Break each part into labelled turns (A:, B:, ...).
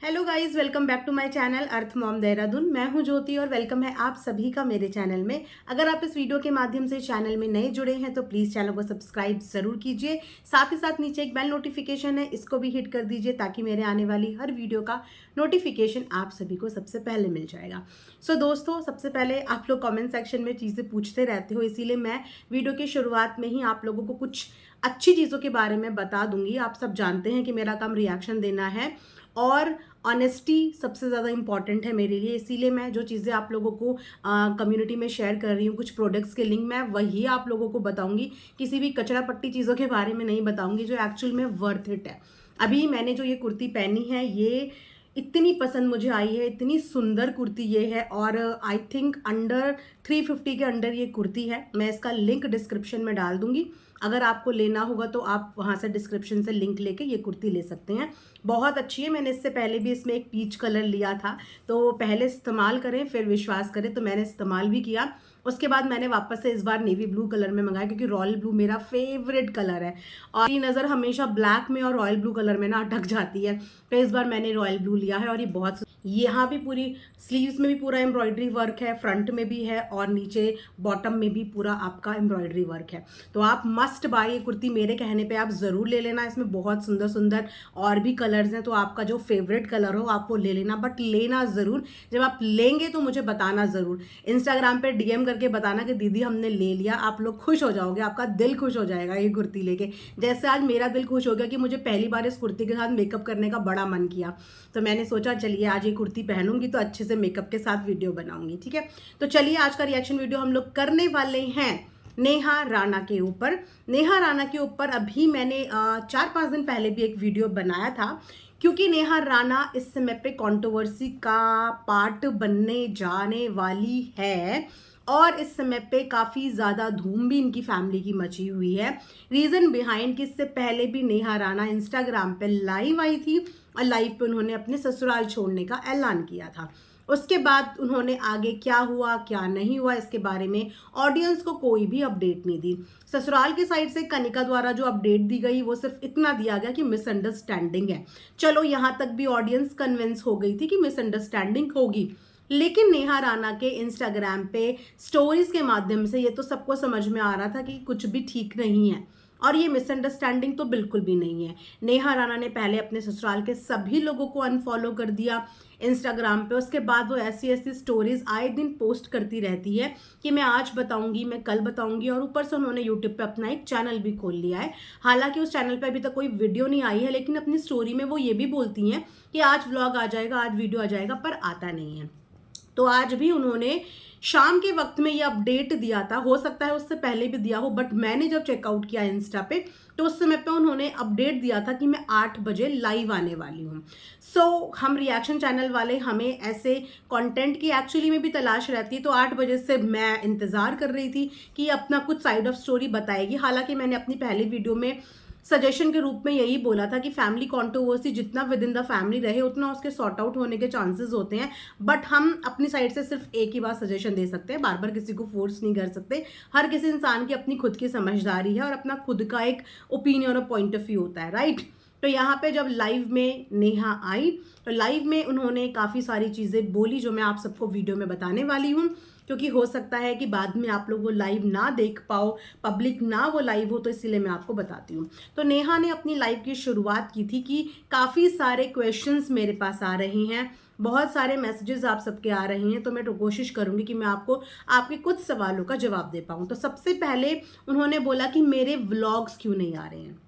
A: Hello guys, welcome back to my channel earth mom Dehradun. मैं हूं ज्योति और वेलकम है आप सभी का मेरे चैनल में। अगर आप इस वीडियो के माध्यम से चैनल में नए जुड़े हैं तो प्लीज़ चैनल को सब्सक्राइब ज़रूर कीजिए। साथ ही साथ नीचे एक बेल नोटिफिकेशन है, इसको भी हिट कर दीजिए ताकि मेरे आने वाली हर वीडियो का नोटिफिकेशन आप सभी को सबसे पहले मिल जाएगा। सो दोस्तों, सबसे पहले आप लोग कॉमेंट सेक्शन में चीज़ें पूछते रहते हो, इसीलिए मैं वीडियो की शुरुआत में ही आप लोगों को कुछ अच्छी चीज़ों के बारे में बता दूंगी। आप सब जानते हैं कि मेरा काम रिएक्शन देना है और ऑनेस्टी सबसे ज़्यादा इंपॉर्टेंट है मेरे लिए, इसीलिए मैं जो चीज़ें आप लोगों को कम्युनिटी में शेयर कर रही हूँ, कुछ प्रोडक्ट्स के लिंक मैं वही आप लोगों को बताऊंगी। किसी भी कचरा पट्टी चीज़ों के बारे में नहीं बताऊंगी जो एक्चुअल में वर्थ इट है। अभी मैंने जो ये कुर्ती पहनी है, ये इतनी पसंद मुझे आई है, इतनी सुंदर कुर्ती ये है और आई थिंक अंडर 350 के अंडर ये कुर्ती है। मैं इसका लिंक डिस्क्रिप्शन में डाल दूंगी, अगर आपको लेना होगा तो आप वहाँ से डिस्क्रिप्शन से लिंक लेके ये कुर्ती ले सकते हैं। बहुत अच्छी है। मैंने इससे पहले भी इसमें एक पीच कलर लिया था, तो पहले इस्तेमाल करें फिर विश्वास करें। तो मैंने इस्तेमाल भी किया, उसके बाद मैंने वापस से इस बार नेवी ब्लू कलर में मंगाया क्योंकि रॉयल ब्लू मेरा फेवरेट कलर है और ये नज़र हमेशा ब्लैक में और रॉयल ब्लू कलर में ना अटक जाती है। तो इस बार मैंने रॉयल ब्लू लिया है और ये बहुत, यहाँ भी पूरी स्लीव्स में भी पूरा एम्ब्रॉयडरी वर्क है, फ्रंट में भी है और नीचे बॉटम में भी पूरा आपका एम्ब्रॉयडरी वर्क है। तो आप मस्ट बाय ये कुर्ती, मेरे कहने पे आप ज़रूर ले लेना। इसमें बहुत सुंदर सुंदर और भी कलर्स हैं, तो आपका जो फेवरेट कलर हो आप वो ले लेना, बट लेना ज़रूर। जब आप लेंगे तो मुझे बताना ज़रूर, इंस्टाग्राम पे डीएम करके बताना कि दीदी हमने ले लिया। आप लोग खुश हो जाओगे, आपका दिल खुश हो जाएगा ये कुर्ती लेके, जैसे आज मेरा दिल खुश हो गया कि मुझे पहली बार इस कुर्ती के साथ मेकअप करने का बड़ा मन किया। तो मैंने सोचा चलिए आज ये कुर्ती पहनूंगी तो अच्छे से मेकअप के साथ वीडियो बनाऊंगी, ठीक है। तो चलिए आज का रिएक्शन वीडियो हम लोग करने वाले हैं नेहा राणा के ऊपर। नेहा राणा के ऊपर अभी मैंने 4-5 दिन पहले भी एक वीडियो बनाया था, क्योंकि नेहा राणा इस समय पे कंट्रोवर्सी का पार्ट बनने जाने वाली है और इस समय पे काफ़ी ज़्यादा धूम भी इनकी फैमिली की मची हुई है। रीज़न बिहाइंड कि इससे पहले भी नेहा राणा इंस्टाग्राम पे लाइव आई थी और लाइव पे उन्होंने अपने ससुराल छोड़ने का ऐलान किया था। उसके बाद उन्होंने आगे क्या हुआ क्या नहीं हुआ इसके बारे में ऑडियंस को कोई भी अपडेट नहीं दी। ससुराल की साइड से कनिका द्वारा जो अपडेट दी गई वो सिर्फ इतना दिया गया कि मिसअंडरस्टैंडिंग है। चलो यहाँ तक भी ऑडियंस कन्विंस हो गई थी कि मिसअंडरस्टैंडिंग होगी, लेकिन नेहा राणा के इंस्टाग्राम पे स्टोरीज के माध्यम से ये तो सबको समझ में आ रहा था कि कुछ भी ठीक नहीं है और ये मिसअंडरस्टैंडिंग तो बिल्कुल भी नहीं है। नेहा राणा ने पहले अपने ससुराल के सभी लोगों को अनफॉलो कर दिया इंस्टाग्राम पे, उसके बाद वो ऐसी ऐसी स्टोरीज आए दिन पोस्ट करती रहती है कि मैं आज बताऊंगी, मैं कल बताऊंगी, और ऊपर से उन्होंने यूट्यूब पे अपना एक चैनल भी खोल लिया है। हालांकि उस चैनल पे अभी तक कोई वीडियो नहीं आई है, लेकिन अपनी स्टोरी में वो ये भी बोलती हैं कि आज व्लॉग आ जाएगा, आज वीडियो आ जाएगा, पर आता नहीं है। तो आज भी उन्होंने शाम के वक्त में ये अपडेट दिया था, हो सकता है उससे पहले भी दिया हो, बट मैंने जब चेकआउट किया इंस्टा पे तो उस समय पे उन्होंने अपडेट दिया था कि मैं 8 बजे लाइव आने वाली हूँ। सो हम रिएक्शन चैनल वाले, हमें ऐसे कंटेंट की एक्चुअली में भी तलाश रहती है, तो 8 बजे से मैं इंतज़ार कर रही थी कि अपना कुछ साइड ऑफ स्टोरी बताएगी। हालांकि मैंने अपनी पहली वीडियो में सजेशन के रूप में यही बोला था कि फैमिली कंट्रोवर्सी जितना विद इन द फैमिली रहे उतना उसके सॉर्ट आउट होने के चांसेस होते हैं, बट हम अपनी साइड से सिर्फ एक ही बार सजेशन दे सकते हैं, बार बार किसी को फोर्स नहीं कर सकते। हर किसी इंसान की अपनी खुद की समझदारी है और अपना खुद का एक ओपिनियन और पॉइंट ऑफ व्यू होता है, राइट। तो यहाँ पे जब लाइव में नेहा आई तो लाइव में उन्होंने काफ़ी सारी चीज़ें बोली जो मैं आप सबको वीडियो में बताने वाली हूँ, क्योंकि हो सकता है कि बाद में आप लोग वो लाइव ना देख पाओ, पब्लिक ना वो लाइव हो, तो इसीलिए मैं आपको बताती हूँ। तो नेहा ने अपनी लाइव की शुरुआत की थी कि काफ़ी सारे क्वेश्चंस मेरे पास आ रहे हैं, बहुत सारे मैसेजेस आप सबके आ रहे हैं, तो मैं तो कोशिश करूंगी कि मैं आपको आपके कुछ सवालों का जवाब दे पाऊँ। तो सबसे पहले उन्होंने बोला कि मेरे व्लॉग्स क्यों नहीं आ रहे हैं।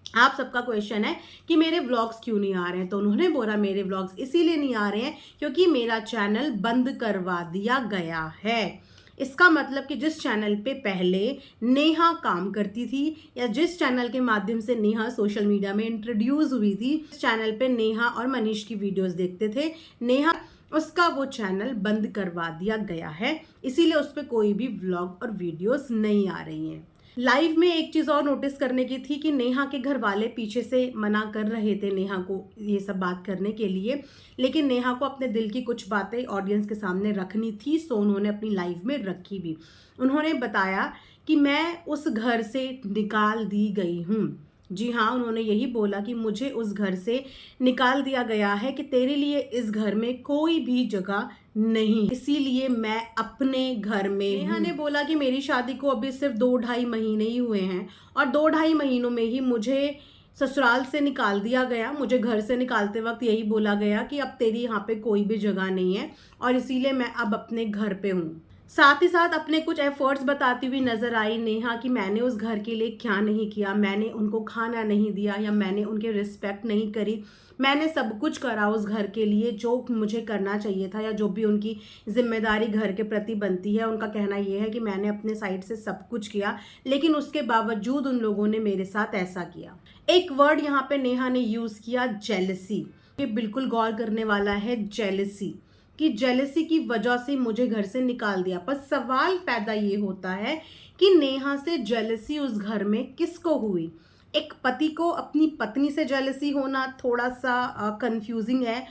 A: आप सबका क्वेश्चन है कि मेरे व्लॉग्स क्यों नहीं आ रहे हैं, तो उन्होंने बोला मेरे व्लॉग्स इसीलिए नहीं आ रहे हैं क्योंकि मेरा चैनल बंद करवा दिया गया है। इसका मतलब कि जिस चैनल पे पहले नेहा काम करती थी या जिस चैनल के माध्यम से नेहा सोशल मीडिया में इंट्रोड्यूस हुई थी, इस चैनल पे नेहा और मनीष की वीडियोस देखते थे नेहा, उसका वो चैनल बंद करवा दिया गया है, इसीलिए उस पर कोई भी व्लॉग और वीडियोस नहीं आ रही हैं। लाइव में एक चीज़ और नोटिस करने की थी कि नेहा के घर वाले पीछे से मना कर रहे थे नेहा को ये सब बात करने के लिए, लेकिन नेहा को अपने दिल की कुछ बातें ऑडियंस के सामने रखनी थी, सो उन्होंने अपनी लाइव में रखी भी। उन्होंने बताया कि मैं उस घर से निकाल दी गई हूँ, जी हाँ, उन्होंने यही बोला कि मुझे उस घर से निकाल दिया गया है कि तेरे लिए इस घर में कोई भी जगह नहीं, इसीलिए मैं अपने घर में हूँ। नेहा ने बोला कि मेरी शादी को अभी सिर्फ 2-2.5 महीने ही हुए हैं और 2-2.5 महीनों में ही मुझे ससुराल से निकाल दिया गया। मुझे घर से निकालते वक्त यही बोला गया कि अब तेरी यहाँ पे कोई भी जगह नहीं है और इसीलिए मैं अब अपने घर पे हूँ। साथ ही साथ अपने कुछ एफर्ट्स बताती हुई नजर आई नेहा कि मैंने उस घर के लिए क्या नहीं किया, मैंने उनको खाना नहीं दिया या मैंने उनके रिस्पेक्ट नहीं करी। मैंने सब कुछ करा उस घर के लिए जो मुझे करना चाहिए था या जो भी उनकी जिम्मेदारी घर के प्रति बनती है। उनका कहना यह है कि मैंने अपने साइड से सब कुछ किया, लेकिन उसके बावजूद उन लोगों ने मेरे साथ ऐसा किया। एक वर्ड यहाँ पे नेहा ने यूज किया, जेलसी। ये बिल्कुल गौर करने वाला है, जेलसी, कि जेलसी की वजह से मुझे घर से निकाल दिया। पर सवाल पैदा ये होता है कि नेहा से जेलसी उस घर में किसको हुई? एक पति को अपनी पत्नी से जेलसी होना थोड़ा सा कंफ्यूजिंग है।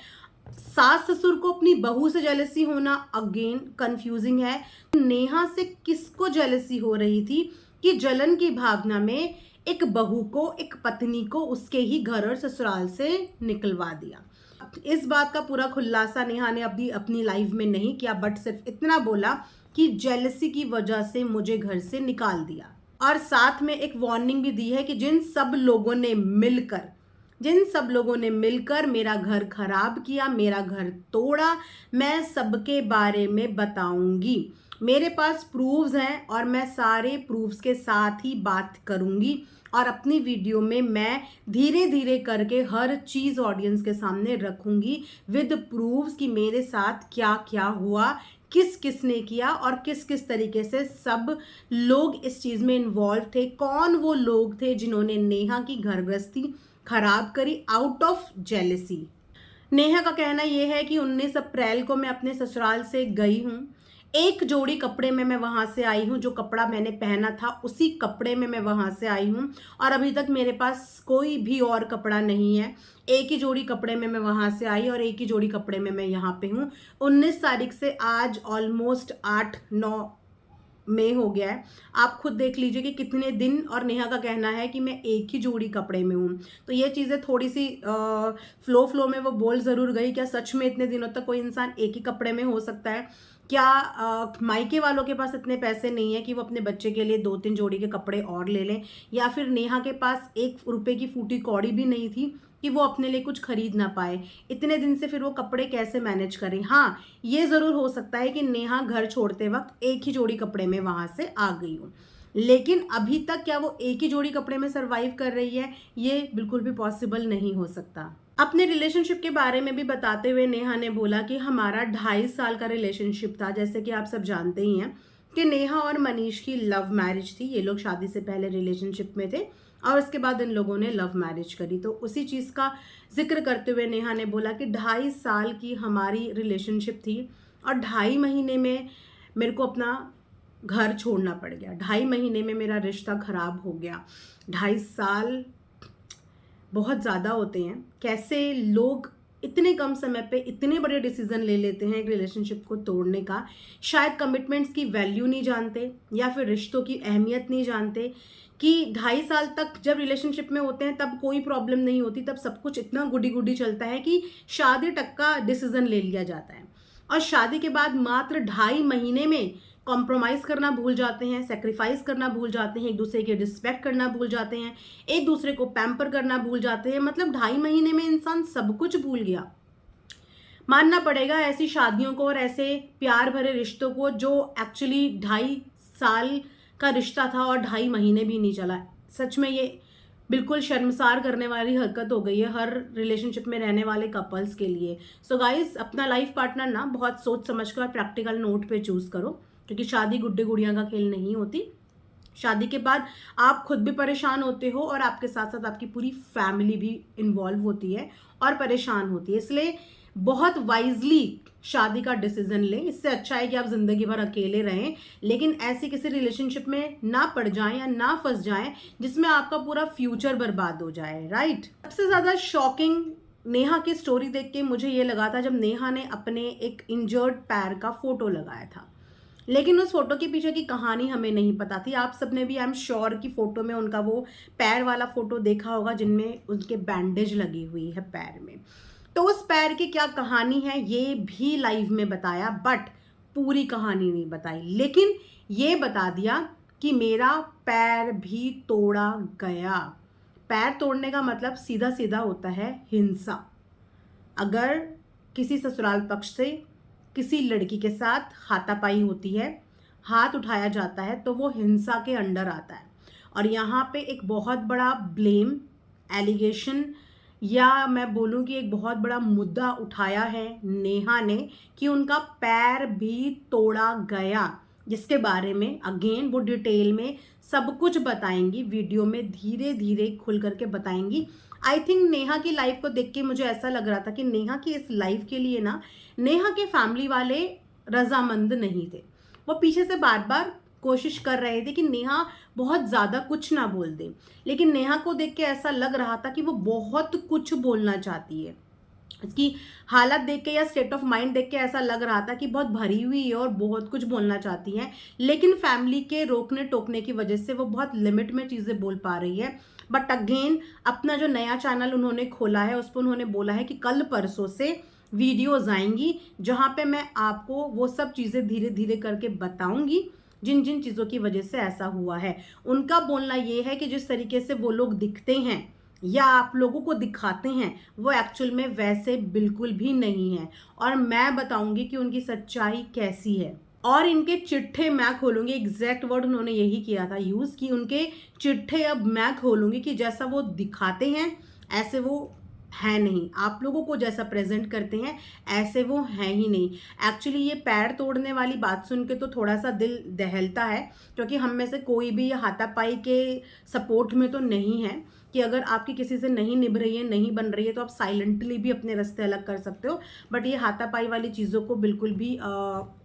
A: सास ससुर को अपनी बहू से जेलसी होना अगेन कंफ्यूजिंग है। नेहा से किसको जेलसी हो रही थी कि जलन की भावना में एक बहू को, एक पत्नी को उसके ही घर और ससुराल से निकलवा दिया। इस बात का पूरा खुलासा नेहा ने अभी अपनी लाइफ में नहीं किया, बट सिर्फ इतना बोला कि जेलसी की वजह से मुझे घर से निकाल दिया। और साथ में एक वार्निंग भी दी है कि जिन सब लोगों ने मिलकर मेरा घर खराब किया, मेरा घर तोड़ा, मैं सबके बारे में बताऊंगी। मेरे पास प्रूफ्स हैं और मैं सारे प्रूफ्स के साथ ही बात करूंगी और अपनी वीडियो में मैं धीरे धीरे करके हर चीज़ ऑडियंस के सामने रखूंगी विद प्रूफ्स कि मेरे साथ क्या क्या हुआ, किस किस ने किया और किस किस तरीके से सब लोग इस चीज़ में इन्वॉल्व थे, कौन वो लोग थे जिन्होंने नेहा की घर गृहस्थी खराब करी आउट ऑफ जेलसी। नेहा का कहना यह है कि 19 अप्रैल को मैं अपने ससुराल से गई हूँ। एक जोड़ी कपड़े में मैं वहां से आई हूँ, जो कपड़ा मैंने पहना था उसी कपड़े में मैं वहां से आई हूँ और अभी तक मेरे पास कोई भी और कपड़ा नहीं है। एक ही जोड़ी कपड़े में मैं वहां से आई और एक ही जोड़ी कपड़े में मैं यहाँ पे हूँ। 19 तारीख से आज ऑलमोस्ट 8-9 में हो गया है। आप खुद देख लीजिए कि कितने दिन। और नेहा का कहना है कि मैं एक ही जोड़ी कपड़े में हूँ। तो ये चीज़ें थोड़ी सी फ्लो में वो बोल ज़रूर गई। क्या सच में इतने दिनों तक कोई इंसान एक ही कपड़े में हो सकता है? क्या मायके वालों के पास इतने पैसे नहीं है कि वो अपने बच्चे के लिए 2-3 जोड़ी के कपड़े और ले लें? या फिर नेहा के पास 1 रुपए की फूटी कौड़ी भी नहीं थी कि वो अपने लिए कुछ खरीद ना पाए? इतने दिन से फिर वो कपड़े कैसे मैनेज करें? हाँ, ये ज़रूर हो सकता है कि नेहा घर छोड़ते वक्त एक ही जोड़ी कपड़े में वहाँ से आ गई हो, लेकिन अभी तक क्या वो एक ही जोड़ी कपड़े में सरवाइव कर रही है? ये बिल्कुल भी पॉसिबल नहीं हो सकता। अपने रिलेशनशिप के बारे में भी बताते हुए नेहा ने बोला कि हमारा 2.5 साल का रिलेशनशिप था। जैसे कि आप सब जानते ही हैं कि नेहा और मनीष की लव मैरिज थी। ये लोग शादी से पहले रिलेशनशिप में थे और उसके बाद इन लोगों ने लव मैरिज करी। तो उसी चीज़ का जिक्र करते हुए नेहा ने बोला कि 2.5 साल की हमारी रिलेशनशिप थी और 2.5 महीने में मेरे को अपना घर छोड़ना पड़ गया। 2.5 महीने में मेरा रिश्ता खराब हो गया। 2.5 साल बहुत ज़्यादा होते हैं। कैसे लोग इतने कम समय पे इतने बड़े डिसीजन ले लेते हैं एक रिलेशनशिप को तोड़ने का? शायद कमिटमेंट्स की वैल्यू नहीं जानते या फिर रिश्तों की अहमियत नहीं जानते कि 2.5 साल तक जब रिलेशनशिप में होते हैं तब कोई प्रॉब्लम नहीं होती, तब सब कुछ इतना गुडी गुडी चलता है कि शादी तक का डिसीजन ले लिया जाता है और शादी के बाद मात्र 2.5 महीने में कॉम्प्रोमाइज़ करना भूल जाते हैं, सेक्रीफाइस करना भूल जाते हैं, एक दूसरे की रिस्पेक्ट करना भूल जाते हैं, एक दूसरे को पैम्पर करना भूल जाते हैं। मतलब 2.5 महीने में इंसान सब कुछ भूल गया। मानना पड़ेगा ऐसी शादियों को और ऐसे प्यार भरे रिश्तों को जो एक्चुअली 2.5 साल का रिश्ता था और 2.5 महीने भी नहीं चला। सच में ये बिल्कुल शर्मसार करने वाली हरकत हो गई है हर रिलेशनशिप में रहने वाले कपल्स के लिए। सो गाइस, अपना लाइफ पार्टनर ना बहुत सोच समझ कर प्रैक्टिकल नोट पे चूज करो, क्योंकि शादी गुड्डे गुड़िया का खेल नहीं होती। शादी के बाद आप खुद भी परेशान होते हो और आपके साथ साथ आपकी पूरी फैमिली भी इन्वॉल्व होती है और परेशान होती है। इसलिए बहुत वाइजली शादी का डिसीजन लें। इससे अच्छा है कि आप जिंदगी भर अकेले रहें, लेकिन ऐसी किसी रिलेशनशिप में ना पड़ जाएं या ना फंस जाएं जिसमें आपका पूरा फ्यूचर बर्बाद हो जाए। राइट। सबसे ज्यादा शॉकिंग नेहा की स्टोरी देख के मुझे ये लगा था जब नेहा ने अपने एक इंजर्ड पैर का फोटो लगाया था। लेकिन उस फोटो के पीछे की कहानी हमें नहीं पता थी। आप सबने भी आई एम श्योर कि फोटो में उनका वो पैर वाला फोटो देखा होगा जिनमें उनके बैंडेज लगी हुई है पैर में। तो उस पैर की क्या कहानी है ये भी लाइव में बताया, बट पूरी कहानी नहीं बताई। लेकिन ये बता दिया कि मेरा पैर भी तोड़ा गया। पैर तोड़ने का मतलब सीधा सीधा होता है हिंसा। अगर किसी ससुराल पक्ष से किसी लड़की के साथ हाथापाई होती है, हाथ उठाया जाता है, तो वो हिंसा के अंडर आता है। और यहाँ पे एक बहुत बड़ा ब्लेम, एलिगेशन, या मैं बोलूँ कि एक बहुत बड़ा मुद्दा उठाया है नेहा ने कि उनका पैर भी तोड़ा गया, जिसके बारे में अगेन वो डिटेल में सब कुछ बताएंगी, वीडियो में धीरे धीरे खुल करके बताएंगी। आई थिंक नेहा की लाइफ को देख के मुझे ऐसा लग रहा था कि नेहा की इस लाइफ के लिए ना नेहा के फैमिली वाले रजामंद नहीं थे। वो पीछे से बार बार कोशिश कर रहे थे कि नेहा बहुत ज़्यादा कुछ ना बोल दे, लेकिन नेहा को देख के ऐसा लग रहा था कि वो बहुत कुछ बोलना चाहती है। इसकी हालत देख के या स्टेट ऑफ माइंड देख के ऐसा लग रहा था कि बहुत भरी हुई है और बहुत कुछ बोलना चाहती है, लेकिन फैमिली के रोकने टोकने की वजह से वो बहुत लिमिट में चीज़ें बोल पा रही है। बट अगेन अपना जो नया चैनल उन्होंने खोला है उस पर उन्होंने बोला है कि कल परसों से वीडियोज आएंगी जहाँ पे मैं आपको वो सब चीज़ें धीरे धीरे करके बताऊंगी जिन जिन चीज़ों की वजह से ऐसा हुआ है। उनका बोलना ये है कि जिस तरीके से वो लोग दिखते हैं या आप लोगों को दिखाते हैं वो एक्चुअल में वैसे बिल्कुल भी नहीं है, और मैं बताऊंगी कि उनकी सच्चाई कैसी है। और इनके चिट्ठे मैं खोलूंगी, एग्जैक्ट वर्ड उन्होंने यही किया था यूज़, कि उनके चिट्ठे अब मैं खोलूंगी कि जैसा वो दिखाते हैं ऐसे वो है नहीं, आप लोगों को जैसा प्रेजेंट करते हैं ऐसे वो है ही नहीं। एक्चुअली ये पैर तोड़ने वाली बात सुन के तो थोड़ा सा दिल दहलता है, क्योंकि हम में से कोई भी ये हाथापाई के सपोर्ट में तो नहीं है कि अगर आपकी किसी से नहीं निभ रही है, नहीं बन रही है, तो आप साइलेंटली भी अपने रास्ते अलग कर सकते हो। बट ये हाथापाई वाली चीज़ों को बिल्कुल भी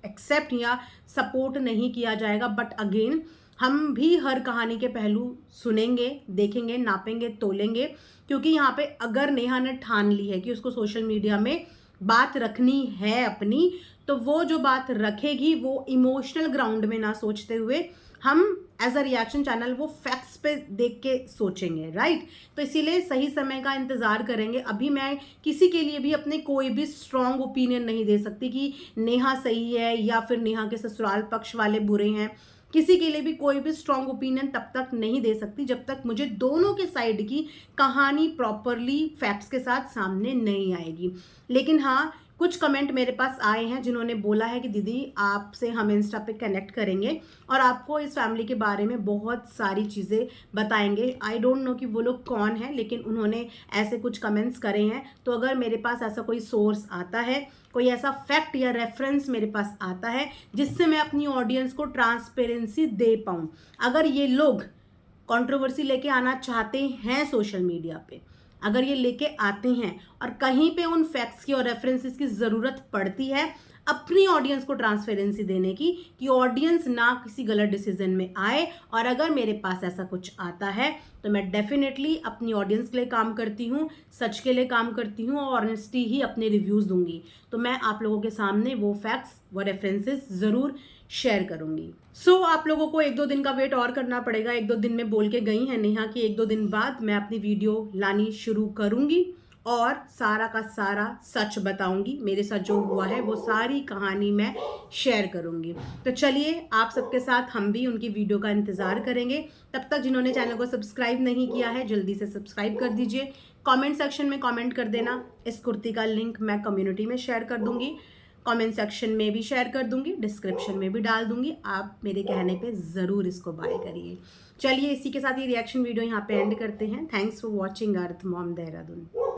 A: एक्सेप्ट या सपोर्ट नहीं किया जाएगा। बट अगेन हम भी हर कहानी के पहलू सुनेंगे, देखेंगे, नापेंगे, तोलेंगे, क्योंकि यहाँ पे अगर नेहा ने ठान ली है कि उसको सोशल मीडिया में बात रखनी है अपनी, तो वो जो बात रखेगी वो इमोशनल ग्राउंड में ना सोचते हुए हम एज अ रिएक्शन चैनल वो फैक्ट्स पे देख के सोचेंगे, राइट। तो इसीलिए सही समय का इंतज़ार करेंगे। अभी मैं किसी के लिए भी अपने कोई भी स्ट्रॉन्ग ओपिनियन नहीं दे सकती कि नेहा सही है या फिर नेहा के ससुराल पक्ष वाले बुरे हैं। किसी के लिए भी कोई भी स्ट्रॉन्ग ओपिनियन तब तक नहीं दे सकती जब तक मुझे दोनों के साइड की कहानी प्रॉपरली फैक्ट्स के साथ सामने नहीं आएगी। लेकिन हाँ, कुछ कमेंट मेरे पास आए हैं जिन्होंने बोला है कि दीदी आपसे हम इंस्टा पे कनेक्ट करेंगे और आपको इस फैमिली के बारे में बहुत सारी चीज़ें बताएंगे। आई डोंट नो कि वो लोग कौन है, लेकिन उन्होंने ऐसे कुछ कमेंट्स करे हैं। तो अगर मेरे पास ऐसा कोई सोर्स आता है, कोई ऐसा फैक्ट या रेफरेंस मेरे पास आता है जिससे मैं अपनी ऑडियंस को ट्रांसपेरेंसी दे पाऊँ, अगर ये लोग कंट्रोवर्सी लेके आना चाहते हैं सोशल मीडिया पे, अगर ये लेके आते हैं और कहीं पे उन फैक्ट्स की और रेफरेंसेस की ज़रूरत पड़ती है अपनी ऑडियंस को ट्रांसपेरेंसी देने की, कि ऑडियंस ना किसी गलत डिसीजन में आए, और अगर मेरे पास ऐसा कुछ आता है तो मैं डेफिनेटली अपनी ऑडियंस के लिए काम करती हूँ, सच के लिए काम करती हूँ और ऑनेस्टी ही अपने रिव्यूज़ दूंगी। तो मैं आप लोगों के सामने वो फैक्ट्स, वो रेफरेंसेस ज़रूर शेयर करूंगी। सो आप लोगों को 1-2 दिन का वेट और करना पड़ेगा। 1-2 दिन में बोल के गई हैं नेहा कि 1-2 दिन बाद मैं अपनी वीडियो लानी शुरू करूंगी और सारा का सारा सच बताऊंगी। मेरे साथ जो हुआ है वो सारी कहानी मैं शेयर करूंगी। तो चलिए, आप सबके साथ हम भी उनकी वीडियो का इंतज़ार करेंगे। तब तक जिन्होंने चैनल को सब्सक्राइब नहीं किया है जल्दी से सब्सक्राइब कर दीजिए। कमेंट सेक्शन में कमेंट कर देना। इस कुर्ती का लिंक मैं कम्युनिटी में शेयर कर दूंगी, कमेंट सेक्शन में भी शेयर कर दूंगी, डिस्क्रिप्शन में भी डाल दूंगी। आप मेरे कहने पे ज़रूर इसको बाय करिए। चलिए, इसी के साथ ये रिएक्शन वीडियो यहाँ पे एंड करते हैं। Thanks for watching earth mom Dehradun.